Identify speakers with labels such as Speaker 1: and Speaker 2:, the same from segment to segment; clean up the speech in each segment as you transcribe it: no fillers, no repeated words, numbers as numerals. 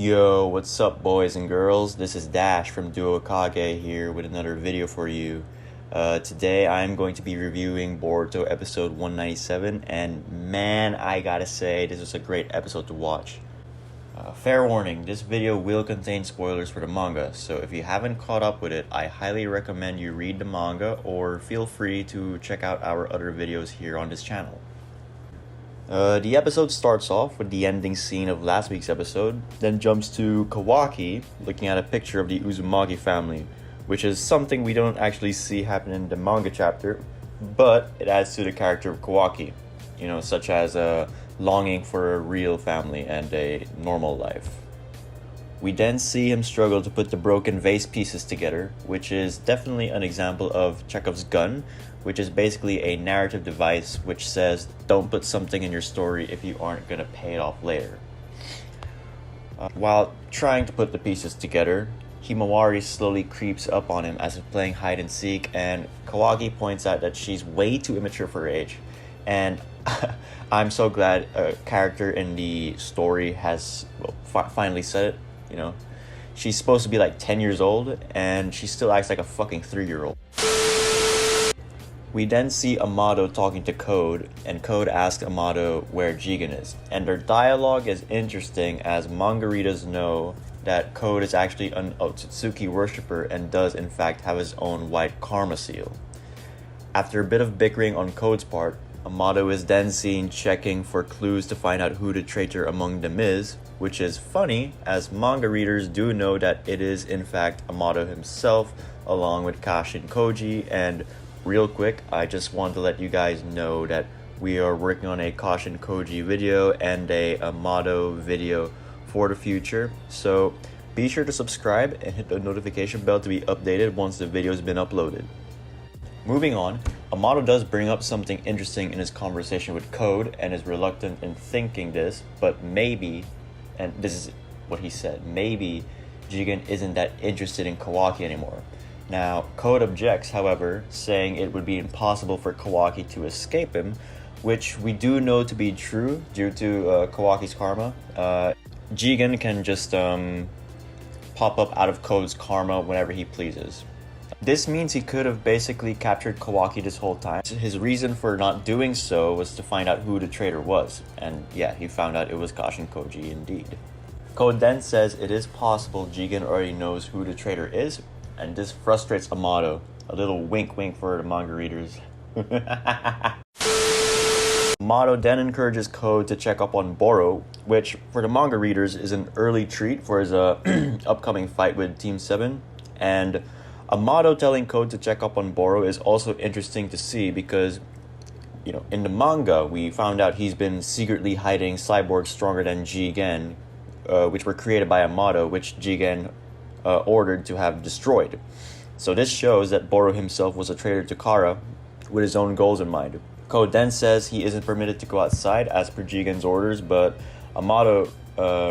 Speaker 1: Yo, what's up boys and girls? This is Dash from Duokage here with another video for you. Today I'm going to be reviewing Boruto episode 197, and man, I gotta say, this was a great episode to watch. Fair warning, this video will contain spoilers for the manga, so if you haven't caught up with it, I highly recommend you read the manga or feel free to check out our other videos here on this channel. The episode starts off with the ending scene of last week's episode, then jumps to Kawaki looking at a picture of the Uzumaki family, which is something we don't actually see happen in the manga chapter, but it adds to the character of Kawaki, such as a longing for a real family and a normal life. We then see him struggle to put the broken vase pieces together, which is definitely an example of Chekhov's gun, which is basically a narrative device which says don't put something in your story if you aren't going to pay it off later. While trying to put the pieces together, Himawari slowly creeps up on him as he's playing hide and seek, and Kawaki points out that she's way too immature for her age. And I'm so glad a character in the story has finally said it. She's supposed to be like 10 years old and she still acts like a fucking 3-year-old. We then see Amado talking to Code, and Code asks Amado where Jigen is. And their dialogue is interesting as manga readers know that Code is actually an Otsutsuki worshipper and does in fact have his own white karma seal. After a bit of bickering on Code's part, Amado is then seen checking for clues to find out who the traitor among them is, which is funny as manga readers do know that it is in fact Amado himself along with Kashin Koji. And real quick, I just want to let you guys know that we are working on a Kashin Koji video and a Amado video for the future, so be sure to subscribe and hit the notification bell to be updated once the video has been uploaded. Moving on, Amado does bring up something interesting in his conversation with Code and is reluctant in thinking this, but maybe, and this is what he said, maybe Jigen isn't that interested in Kawaki anymore. Now, Code objects, however, saying it would be impossible for Kawaki to escape him, which we do know to be true due to Kawaki's karma. Jigen can just pop up out of Code's karma whenever he pleases. This means he could have basically captured Kawaki this whole time. His reason for not doing so was to find out who the traitor was, and yeah, he found out it was Kashin Koji indeed. Code then says it is possible Jigen already knows who the traitor is, and this frustrates Amado. A little wink wink for the manga readers. Amado then encourages Code to check up on Boro, which for the manga readers is an early treat for his upcoming fight with Team 7. And Amado telling Code to check up on Boro is also interesting to see because, in the manga we found out he's been secretly hiding cyborgs stronger than Jigen, which were created by Amado, which Jigen ordered to have destroyed. So this shows that Boro himself was a traitor to Kara with his own goals in mind. Code then says he isn't permitted to go outside as per Jigen's orders, but Amado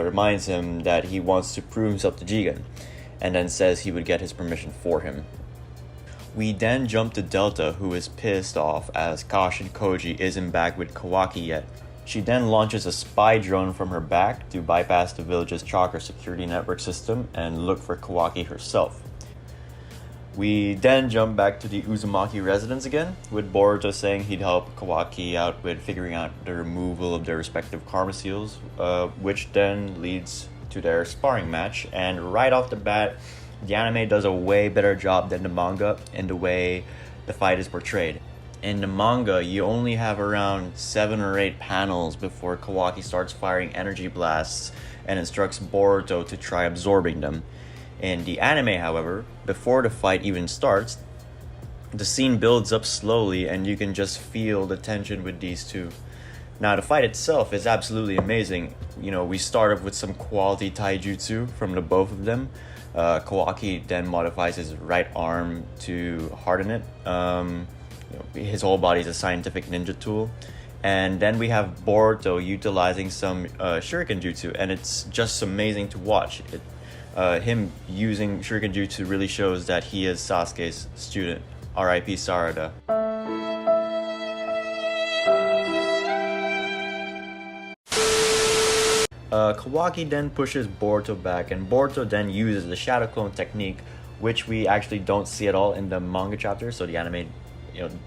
Speaker 1: reminds him that he wants to prove himself to Jigen, and then says he would get his permission for him. We then jump to Delta, who is pissed off as Kashin Koji isn't back with Kawaki yet. She then launches a spy drone from her back to bypass the village's chakra security network system and look for Kawaki herself. We then jump back to the Uzumaki residence again, with Boruto saying he'd help Kawaki out with figuring out the removal of their respective karma seals, which then leads to their sparring match. And right off the bat, the anime does a way better job than the manga in the way the fight is portrayed. In the manga, you only have around 7 or 8 panels before Kawaki starts firing energy blasts and instructs Boruto to try absorbing them. In the anime, however, before the fight even starts, the scene builds up slowly and you can just feel the tension with these two. Now, the fight itself is absolutely amazing. We start off with some quality taijutsu from the both of them. Kawaki then modifies his right arm to harden it. His whole body is a scientific ninja tool. And then we have Boruto utilizing some shuriken jutsu, and it's just amazing to watch. Him using shuriken jutsu really shows that he is Sasuke's student. R.I.P. Sarada. Kawaki then pushes Boruto back, and Boruto then uses the shadow clone technique, which we actually don't see at all in the manga chapter. So the anime,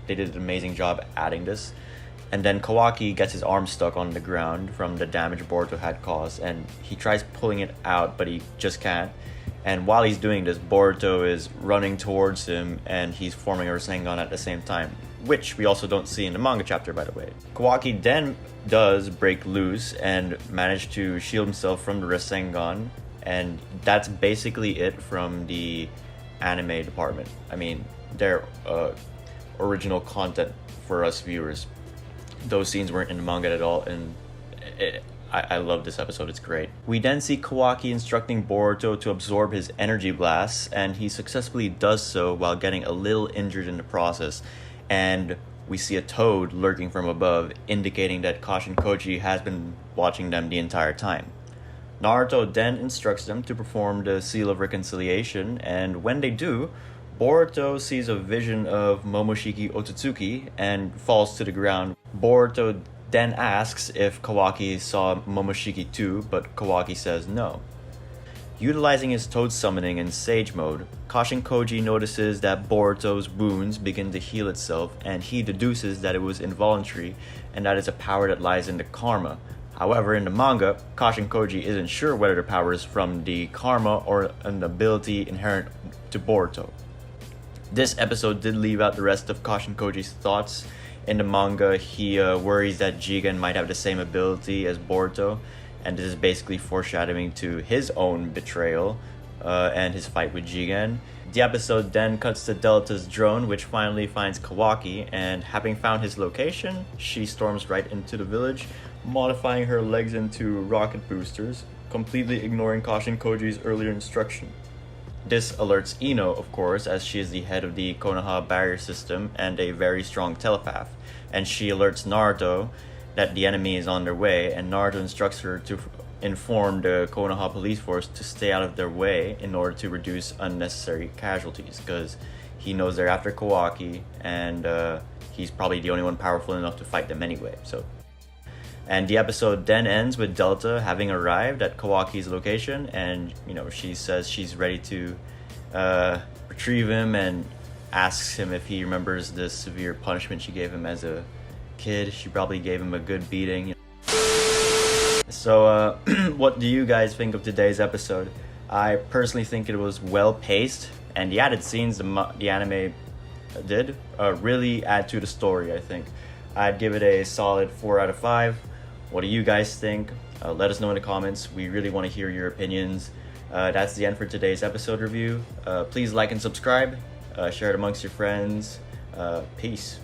Speaker 1: they did an amazing job adding this. And then Kawaki gets his arm stuck on the ground from the damage Boruto had caused, and he tries pulling it out, but he just can't. And while he's doing this, Boruto is running towards him, and he's forming a Rasengan at the same time, which we also don't see in the manga chapter, by the way. Kawaki then does break loose and manage to shield himself from the Rasengan, and that's basically it from the anime department. I mean, their original content for us viewers. Those scenes weren't in the manga at all, and I love this episode. It's great. We then see Kawaki instructing Boruto to absorb his energy blasts, and he successfully does so while getting a little injured in the process. And we see a toad lurking from above, indicating that Kashin Koji has been watching them the entire time. Naruto then instructs them to perform the Seal of Reconciliation, and when they do, Boruto sees a vision of Momoshiki Otsutsuki and falls to the ground. Boruto then asks if Kawaki saw Momoshiki too, but Kawaki says no. Utilizing his toad summoning in Sage mode, Kashin Koji notices that Boruto's wounds begin to heal itself, and he deduces that it was involuntary and that it's a power that lies in the karma. However, in the manga, Kashin Koji isn't sure whether the power is from the karma or an ability inherent to Boruto. This episode did leave out the rest of Kashin Koji's thoughts. In the manga, he worries that Jigen might have the same ability as Boruto, and this is basically foreshadowing to his own betrayal and his fight with Jigen. The episode then cuts to Delta's drone, which finally finds Kawaki, and having found his location, she storms right into the village, modifying her legs into rocket boosters, completely ignoring Kashin Koji's earlier instruction. This alerts Ino, of course, as she is the head of the Konoha barrier system and a very strong telepath, and she alerts Naruto that the enemy is on their way, and Naruto instructs her to inform the Konoha police force to stay out of their way in order to reduce unnecessary casualties, because he knows they're after Kawaki, and he's probably the only one powerful enough to fight them anyway. And the episode then ends with Delta having arrived at Kawaki's location, and she says she's ready to retrieve him, and asks him if he remembers the severe punishment she gave him as a kid. She probably gave him a good beating. So what do you guys think of today's episode? I personally think it was well paced, and the added scenes the anime did really add to the story. I think I'd give it a solid 4 out of 5. What do you guys think? Let us know in the comments. We really want to hear your opinions. That's the end for today's episode review. Please like and subscribe. Share it amongst your friends. Peace.